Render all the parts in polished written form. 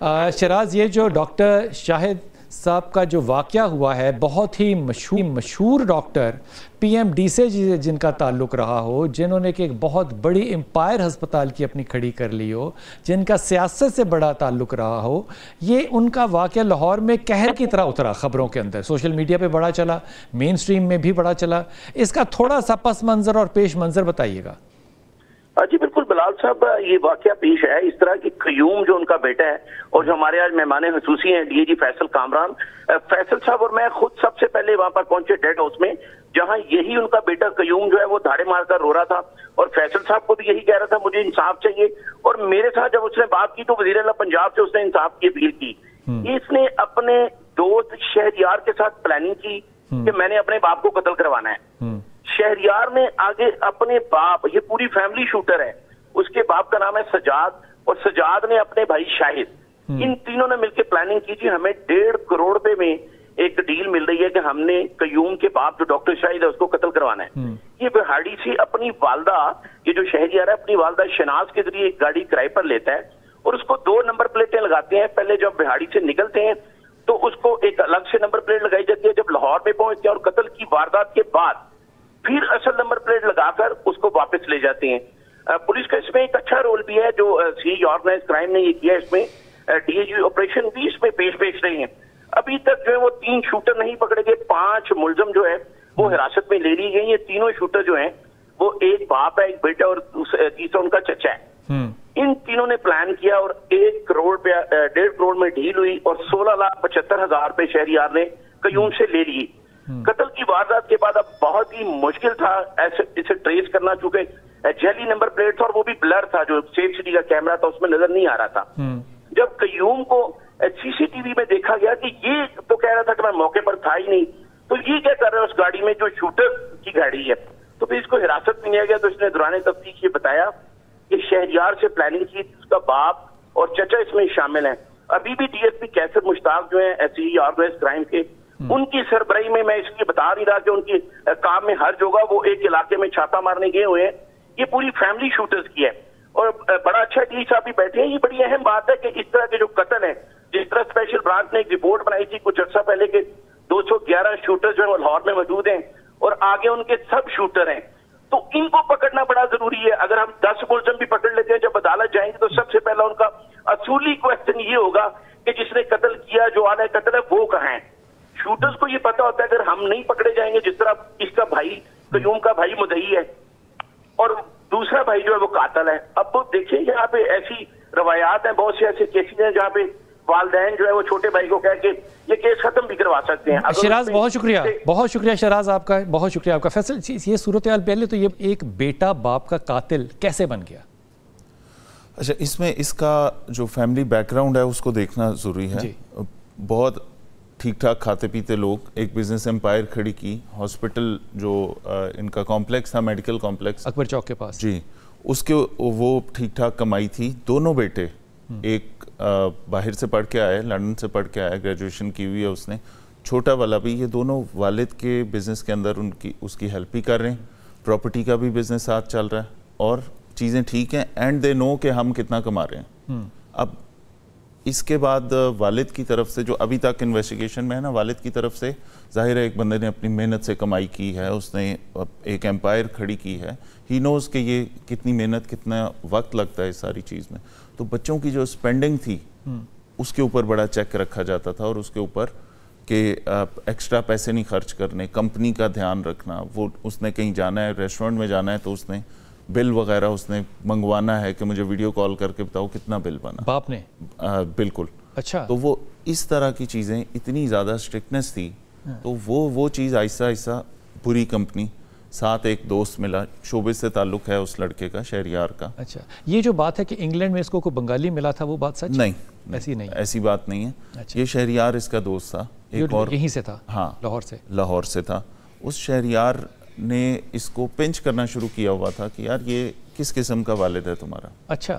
शराज, ये जो डॉक्टर शाहिद साहब का जो वाक़या हुआ है, बहुत ही मशहूर डॉक्टर PMD से जिनका ताल्लुक़ रहा हो, जिन्होंने एक बहुत बड़ी एम्पायर हस्पताल की अपनी खड़ी कर ली हो, जिनका सियासत से बड़ा ताल्लुक़ रहा हो, ये उनका वाक़या लाहौर में कहर की तरह उतरा ख़बरों के अंदर, सोशल मीडिया पे बड़ा चला, मेन स्ट्रीम में भी बड़ा चला। इसका थोड़ा सा पस मंज़र और पेश मंज़र बताइएगा। जी बिल्कुल बिलाल साहब, ये वाकया पेश है इस तरह की। कयूम जो उनका बेटा है और जो हमारे आज मेहमान खसूसी हैं DIG फैसल कामरान, फैसल साहब और मैं खुद सबसे पहले वहां पर पहुंचे डेड हाउस में, जहां यही उनका बेटा कयूम जो है वो धाड़े मारकर रो रहा था और फैसल साहब को भी यही कह रहा था मुझे इंसाफ चाहिए। और मेरे साथ जब उसने बात की तो वज़ीर आला पंजाब से उसने इंसाफ की अपील की। इसने अपने दोस्त शहरयार के साथ प्लानिंग की कि मैंने अपने बाप को कत्ल करवाना है। शहरयार ने आगे अपने बाप, ये पूरी फैमिली शूटर है, उसके बाप का नाम है सजाद और सजाद ने अपने भाई शाहिद, इन तीनों ने मिलकर प्लानिंग की थी। हमें 1.5 करोड़ रुपए में एक डील मिल रही है कि हमने कयूम के बाप जो डॉक्टर शाहिद है उसको कत्ल करवाना है। ये बिहाड़ी से अपनी वालदा, ये जो शहरयार है अपनी वालदा शनाज के जरिए एक गाड़ी किराए पर लेता है और उसको 2 नंबर प्लेटें लगाते हैं। पहले जब बिहाड़ी से निकलते हैं तो उसको एक अलग से नंबर प्लेट लगाई जाती है, जब लाहौर में पहुंचते हैं और कत्ल की वारदात के बाद फिर असल नंबर प्लेट लगाकर उसको वापस ले जाते हैं। पुलिस का इसमें एक अच्छा रोल भी है जो सी ऑर्गेनाइज क्राइम ने ये किया। इसमें DIG ऑपरेशन भी इसमें पेश रही है। अभी तक जो है वो 3 शूटर नहीं पकड़े गए, 5 मुलजम जो है वो हिरासत में ले ली गई। ये तीनों शूटर जो हैं वो एक बाप है, एक बेटा और तीसरा उनका चचा है। इन तीनों ने प्लान किया और 1 करोड़ रुपया 1.5 करोड़ में डील हुई और 16,75,000 रुपए शहरयार ने कयूम से ले लिए। कत्ल की वारदात के बाद अब बहुत ही मुश्किल था ऐसे इसे ट्रेस करना, चूंकि जेली नंबर प्लेट था और वो भी ब्लर था, जो सेफ सिटी का कैमरा था उसमें नजर नहीं आ रहा था। जब कयूम को CCTV में देखा गया कि ये तो कह रहा था कि मैं मौके पर था ही नहीं, तो ये क्या कर रहा है उस गाड़ी में जो शूटर की गाड़ी है, तो फिर इसको हिरासत में लिया गया। तो इसने दौरान तफ्तीश ये बताया कि शहरयार से प्लानिंग की, उसका बाप और चचा इसमें शामिल है। अभी भी DSP कैसर मुश्ताक जो है SCE ऑर्गेनाइज क्राइम के, उनकी सरबराही में, मैं इसलिए बता नहीं रहा कि उनकी काम में हर जगह वो एक इलाके में छापा मारने गए हुए हैं, ये पूरी फैमिली शूटर्स की है। और बड़ा अच्छा DIG साहब भी बैठे हैं। ये बड़ी अहम बात है कि इस तरह के जो कत्ल है, जिस तरह स्पेशल ब्रांच ने एक रिपोर्ट बनाई थी कुछ अर्सा पहले के 211 शूटर जो है लाहौर में मौजूद हैं और आगे उनके सब शूटर हैं, तो इनको पकड़ना बड़ा जरूरी है। अगर हम 10 मुलजम भी पकड़ लेते हैं, जब अदालत जाएंगे तो सबसे पहला उनका असूली क्वेश्चन ये होगा कि जिसने कत्ल किया, जो आला कत्ल है, वो कहाँ है। शूटर्स को ये पता होता है अगर हम नहीं पकड़े जाएंगे, जिस तरह इसका भाई कयूम का भाई मुदई है और दूसरा भाई जो है वो कातल है। अब तो देखिए यहाँ पे ऐसी रवायात हैं, बहुत से ऐसे केसेस हैं जहाँ पे वालदैन जो है वो छोटे भाई को कह के ये केस खत्म भी करवा सकते हैं। शराज बहुत शुक्रिया शराज आपका, बहुत शुक्रिया आपका। फैसल, ये सूरत हाल पहले तो ये एक बेटा बाप का कातिल कैसे बन गया? अच्छा, इसमें इसका जो फैमिली बैकग्राउंड है उसको देखना ज़रूरी है। बहुत ठीक ठाक खाते पीते लोग, एक बिजनेस एम्पायर खड़ी की, हॉस्पिटल जो इनका कॉम्प्लेक्स था, मेडिकल कॉम्प्लेक्स अकबर चौक के पास जी, उसके वो ठीक ठाक कमाई थी। दोनों बेटे, एक बाहर से पढ़ के आया, लंदन से पढ़ के आया, ग्रेजुएशन की हुई है उसने, छोटा वाला भी। ये दोनों वालिद के बिजनेस के अंदर उसकी हेल्प ही कर रहे हैं, प्रॉपर्टी का भी बिजनेस साथ चल रहा है और चीज़ें ठीक हैं, एंड दे नो कि हम कितना कमा रहे हैं। अब इसके बाद वालिद की तरफ से जो अभी तक इन्वेस्टिगेशन में है ना, वालिद की तरफ से जाहिर है एक बंदे ने अपनी मेहनत से कमाई की है, उसने एक एम्पायर खड़ी की है, ही नोज़ कि ये कितनी मेहनत, कितना वक्त लगता है इस सारी चीज़ में। तो बच्चों की जो स्पेंडिंग थी उसके ऊपर बड़ा चेक रखा जाता था और उसके ऊपर कि एक्स्ट्रा पैसे नहीं खर्च करने, कंपनी का ध्यान रखना। वो उसने कहीं जाना है, रेस्टोरेंट में जाना है, तो उसने बिल वगैरह उसने मंगवाना है कि मुझे वीडियो कॉल करके बताओ कितना बिल बना, बाप ने। बिल्कुल। अच्छा, तो वो इस तरह की चीज़ें, इतनी ज़्यादा स्ट्रिक्टनेस थी, तो वो चीज़ आहिस्ता आहिस्ता बुरी कंपनी। साथ एक दोस्त मिला, शोबिस से ताल्लुक़ है उस लड़के का, शहरयार का। अच्छा, ये जो बात है कि इंग्लैंड में इसको कोई बंगाली मिला था, वो बात सच नहीं? ऐसी बात नहीं है। अच्छा। ये शहरयार इसका दोस्त था, एक और यहीं से था। हाँ, लाहौर से था। उस शहरयार ने इसको पिंच करना शुरू किया हुआ था कि यार ये किस किस्म का वालिद है तुम्हारा। अच्छा,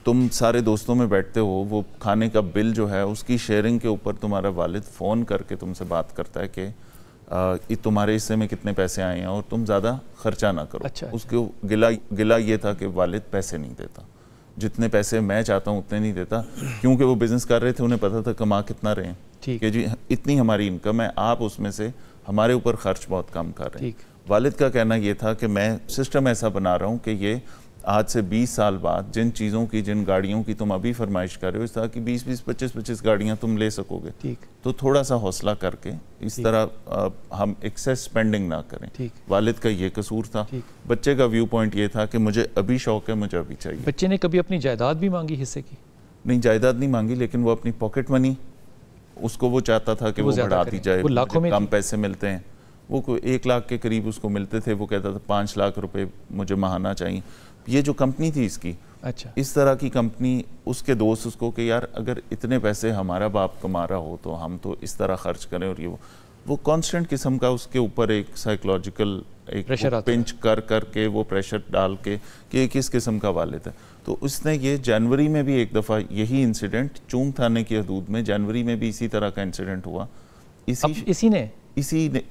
तुम सारे दोस्तों में बैठते हो, वो खाने का बिल जो है उसकी शेयरिंग के ऊपर तुम्हारा वालिद फ़ोन करके तुमसे बात करता है कि तुम्हारे हिस्से में कितने पैसे आए हैं और तुम ज़्यादा खर्चा ना करो। अच्छा, उसको गिला ये था कि वालिद पैसे नहीं देता, जितने पैसे मैं चाहता हूँ उतने नहीं देता, क्योंकि वो बिज़नेस कर रहे थे, उन्हें पता था कमा कितना रहे हैं कि जी इतनी हमारी इनकम है, आप उसमें से हमारे ऊपर खर्च बहुत कम कर रहे हैं। वालिद का कहना ये था कि मैं सिस्टम ऐसा बना रहा हूँ कि ये आज से 20 साल बाद जिन चीज़ों की, जिन गाड़ियों की तुम अभी फरमाइश कर रहे हो, इस तरह की 20-20, 25-25 गाड़ियाँ तुम ले सकोगे। तो थोड़ा सा हौसला करके इस तरह हम एक्सेस स्पेंडिंग ना करें। वालिद का ये कसूर था। बच्चे का व्यू पॉइंट ये था कि मुझे अभी शौक है, मुझे अभी चाहिए। बच्चे ने कभी अपनी जायदाद भी मांगी हिस्से की? नहीं, जायदाद नहीं मांगी, लेकिन वो अपनी पॉकेट मनी, उसको वो चाहता था कि वो बढ़ा दी जाए। वो लाखों में कम पैसे मिलते हैं, वो कोई 1 लाख के करीब उसको मिलते थे, वो कहता था 5 लाख रुपए मुझे महाना चाहिए। ये जो कंपनी थी इसकी, अच्छा, इस तरह की कंपनी, उसके दोस्त उसको कि यार अगर इतने पैसे हमारा बाप कमा रहा हो तो हम तो इस तरह खर्च करें। और ये वो कांस्टेंट किस्म का उसके ऊपर एक साइकोलॉजिकल एक पिंच कर के वो प्रेशर डाल के कि किस किस्म का वालिद है। तो उसने ये जनवरी में भी एक दफ़ा यही इंसिडेंट चूंग थाने की हदूद में, जनवरी में भी इसी तरह का इंसिडेंट हुआ।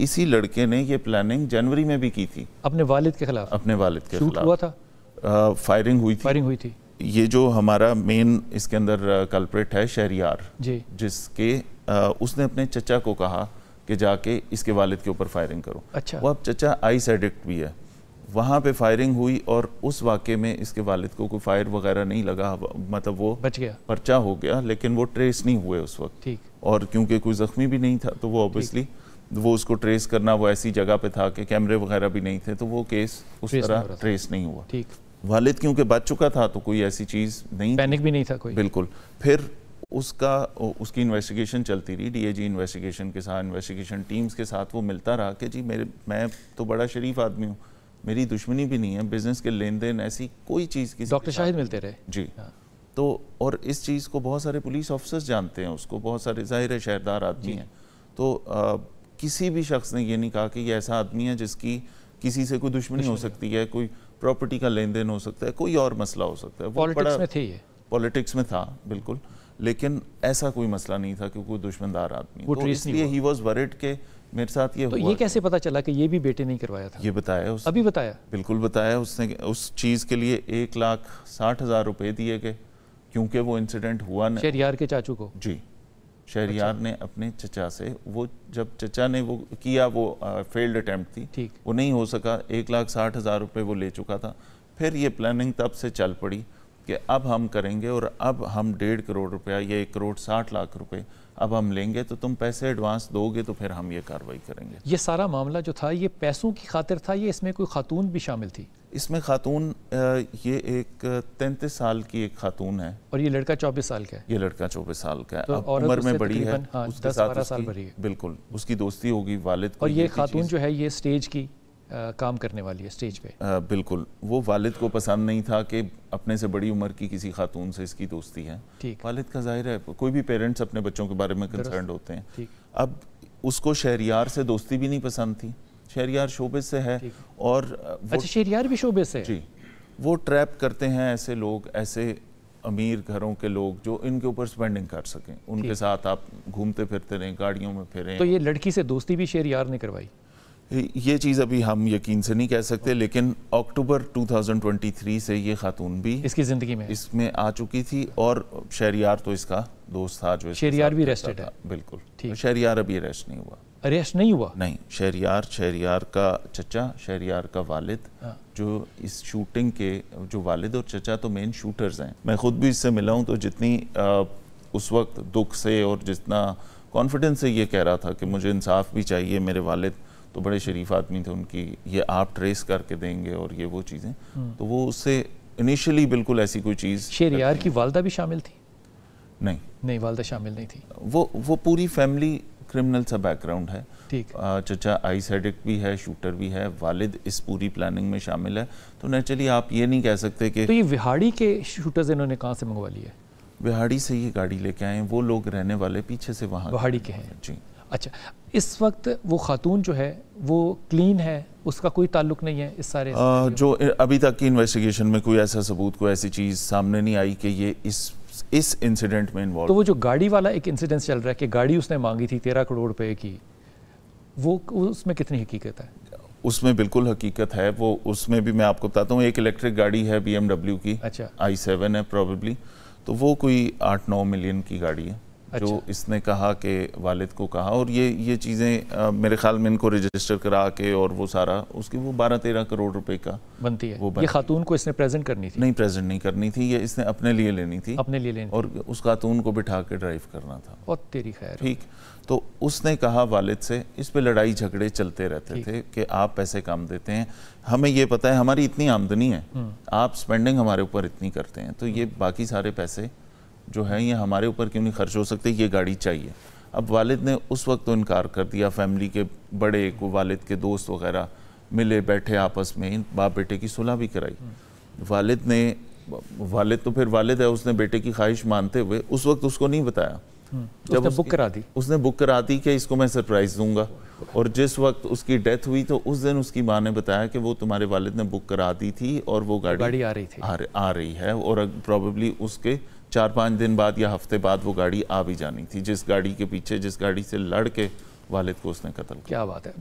इसी लड़के ने ये प्लानिंग जनवरी में भी की थी अपने वालिद के खिलाफ। अपने वालिद के खिलाफ हुआ था, फायरिंग हुई थी। ये जो हमारा मेन इसके अंदर कल्प्रेट है शहरियार जी, जिसके उसने अपने चचा को कहा कि जाके इसके वालिद के ऊपर फायरिंग करो। अच्छा। वो अब चचा आइस एडिक्ट भी है। वहाँ पे फायरिंग हुई और उस वाक़े में इसके वालिद को कोई फायर वगैरह नहीं लगा, मतलब वो बच गया, पर्चा हो गया, लेकिन वो ट्रेस नहीं हुए उस वक्त। ठीक। और क्योंकि कोई ज़ख्मी भी नहीं था तो वो ऑब्वियसली वो उसको ट्रेस करना, वो ऐसी जगह पे था कि कैमरे वगैरह भी नहीं थे, तो वो केस उस तरह ट्रेस नहीं हुआ। ठीक। वालिद क्योंकि बच चुका था तो कोई ऐसी चीज़ नहीं, पैनिक भी नहीं था कोई। बिल्कुल। फिर उसकी इन्वेस्टिगेशन चलती रही, डीएजी इन्वेस्टिगेशन के साथ, इन्वेस्टिगेशन टीम्स के साथ वो मिलता रहा कि जी मैं तो बड़ा शरीफ आदमी हूँ, मेरी दुश्मनी भी नहीं है, बिजनेस के लेन देन ऐसी कोई चीज़ की। डॉक्टर शाहिद मिलते रहे जी। हाँ। तो और इस चीज़ को बहुत सारे पुलिस ऑफिसर्स जानते हैं, उसको बहुत सारे ज़ाहिर शहरदार आदमी हैं। तो किसी भी शख्स ने ये नहीं कहा कि ये ऐसा आदमी है जिसकी किसी से कोई दुश्मनी हो सकती है, कोई प्रॉपर्टी का लेन देन हो सकता है, कोई और मसला हो सकता है। पॉलिटिक्स में थे ये, पॉलिटिक्स में था बिल्कुल, लेकिन ऐसा कोई मसला नहीं था कि कोई दुश्मनदार आदमी। तो इसलिए ही वाज वरीड के मेरे साथ ये हुआ। ये कैसे पता चला कि ये भी बेटे नहीं करवाया था? ये बताया उसने। अभी बताया? बिल्कुल बताया उसने। उस चीज़ के लिए 1,60,000 रुपए दिए गए क्योंकि वो इंसिडेंट हुआ नहीं। शहरियार के चाचू को? जी, शहरियार ने अपने चचा से, वो जब चचा ने वो किया, वो फेल्ड अटेम्प्ट थी, वो नहीं हो सका, 1,60,000 रुपये वो ले चुका था। फिर ये प्लानिंग तब से चल पड़ी कि अब हम करेंगे और अब हम 1.5 करोड़ रुपया या 1,60,00,000 रुपए अब हम लेंगे, तो तुम पैसे एडवांस दोगे तो फिर हम ये कार्रवाई करेंगे। ये सारा मामला जो था ये पैसों की खातिर था, ये इसमें कोई खातून भी शामिल थी? इसमें खातून, ये एक 33 साल की एक खातून है और ये लड़का 24 साल का है। ये लड़का 24 साल का है, तो उम्र में बड़ी है, हाँ, उसके साथ 10-12 साल बड़ी है। बिल्कुल, उसकी दोस्ती होगी वालिद को। और ये खातून जो है ये स्टेज की काम करने वाली है, स्टेज पे। बिल्कुल, वो वालिद को पसंद नहीं था कि अपने से बड़ी उम्र की किसी खातून से इसकी दोस्ती है। वालिद का जाहिर है, कोई भी पेरेंट्स अपने बच्चों के बारे में कंसर्न होते हैं। अब उसको शहरियार से दोस्ती भी नहीं पसंद थी, शहरियार शोबे से है। और अच्छा, शहरियार भी शोबे से? जी, वो ट्रैप करते हैं ऐसे लोग, ऐसे अमीर घरों के लोग जो इनके ऊपर स्पेंडिंग कर सकें, उनके साथ आप घूमते फिरते रहें, गाड़ियों में फिरें। तो ये लड़की से दोस्ती भी शहरियार ने करवाई? ये चीज़ अभी हम यकीन से नहीं कह सकते, लेकिन अक्टूबर 2023 से ये खातून भी इसकी ज़िंदगी में इसमें आ चुकी थी। और शहरियार तो इसका दोस्त था जो शहरियार भी अरेस्टेड है। बिल्कुल, शहरियार अभी अरेस्ट नहीं हुआ। अरेस्ट नहीं हुआ? नहीं, शहरियार का चचा, शहरियार का वालिद, जो इस शूटिंग के जो वालिद और चचा तो मेन शूटर्स हैं। मैं खुद भी इससे मिला हूँ, तो जितनी उस वक्त दुख से और जितना कॉन्फिडेंस से ये कह रहा था कि मुझे इंसाफ भी चाहिए, मेरे वालिद तो बड़े शरीफ आदमी थे, उनकी ये आप ट्रेस करके देंगे और ये वो चीज़ें, तो वो उससे इनिशियली बिल्कुल ऐसी कोई चीज़। शहरियार की वालदा भी शामिल थी? नहीं, वालदा शामिल नहीं थी। वो पूरी फैमिली क्रिमिनल सा बैकग्राउंड है। ठीक। चचा आइस एडिक्ट भी है, शूटर भी है, वालिद इस पूरी प्लानिंग में शामिल है। तो नेचुरली आप ये नहीं कह सकते कि। तो ये विहाड़ी के शूटर्स इन्होंने कहाँ से मंगवा लिए? विहाड़ी से ये गाड़ी लेके आए, वो लोग रहने वाले पीछे से वहाँ विहाड़ी के हैं जी। अच्छा, इस वक्त वो खातून जो है वो क्लीन है, उसका कोई ताल्लुक नहीं है इस सारे जो अभी तक की इन्वेस्टिगेशन में कोई ऐसा सबूत, कोई ऐसी चीज़ सामने नहीं आई कि ये इस इंसिडेंट में इन्वॉल्व। तो वो जो गाड़ी वाला एक इंसिडेंट चल रहा है कि गाड़ी उसने मांगी थी 13 करोड़ रुपए की, वो उसमें कितनी हकीकत है? اس میں بالکل حقیقت ہے. وہ اس میں بھی میں آپ کو بتاتا ہوں, ایک الیکٹرک گاڑی ہے BMW کی, i7 ہے پروبیبلی, تو وہ کوئی 8-9 ملین کی گاڑی ہے جو اس نے کہا کہ والد کو کہا, اور یہ چیزیں میرے خیال میں ان کو رجسٹر کرا کے اور وہ سارا اس کی وہ 12-13 کروڑ روپے کا بنتی ہے. یہ خاتون کو اس نے پریزنٹ کرنی تھی؟ نہیں, پریزنٹ نہیں کرنی تھی, یہ اس نے اپنے لیے لینی تھی, اور اس خاتون کو بٹھا کے ڈرائیو کرنا تھا. بہت تیری خیر. ٹھیک, تو اس نے کہا والد سے, اس پہ لڑائی جھگڑے چلتے رہتے تھے کہ آپ پیسے کم دیتے ہیں, ہمیں یہ پتہ ہے ہماری اتنی آمدنی ہے, آپ سپینڈنگ ہمارے اوپر اتنی کرتے ہیں, تو یہ باقی سارے پیسے جو ہیں یہ ہمارے اوپر کیوں نہیں خرچ ہو سکتے, یہ گاڑی چاہیے. اب والد نے اس وقت تو انکار کر دیا, فیملی کے بڑے کو والد کے دوست وغیرہ ملے بیٹھے آپس میں, باپ بیٹے کی صلح بھی کرائی. والد تو پھر والد ہے, اس نے بیٹے کی خواہش مانتے ہوئے اس وقت اس کو نہیں بتایا, جب بک کرا دی, اس نے بک کرا دی کہ اس کو میں سرپرائز دوں گا, اور جس وقت اس کی ڈیتھ ہوئی تو اس دن اس کی ماں نے بتایا کہ وہ تمہارے والد نے بک کرا دی تھی اور وہ گاڑی آ رہی ہے, اور پروبیبلی اس کے 4-5 دن بعد یا ہفتے بعد وہ گاڑی آ بھی جانی تھی, جس گاڑی کے پیچھے, جس گاڑی سے لڑ کے والد کو اس نے قتل کیا. کیا بات ہے.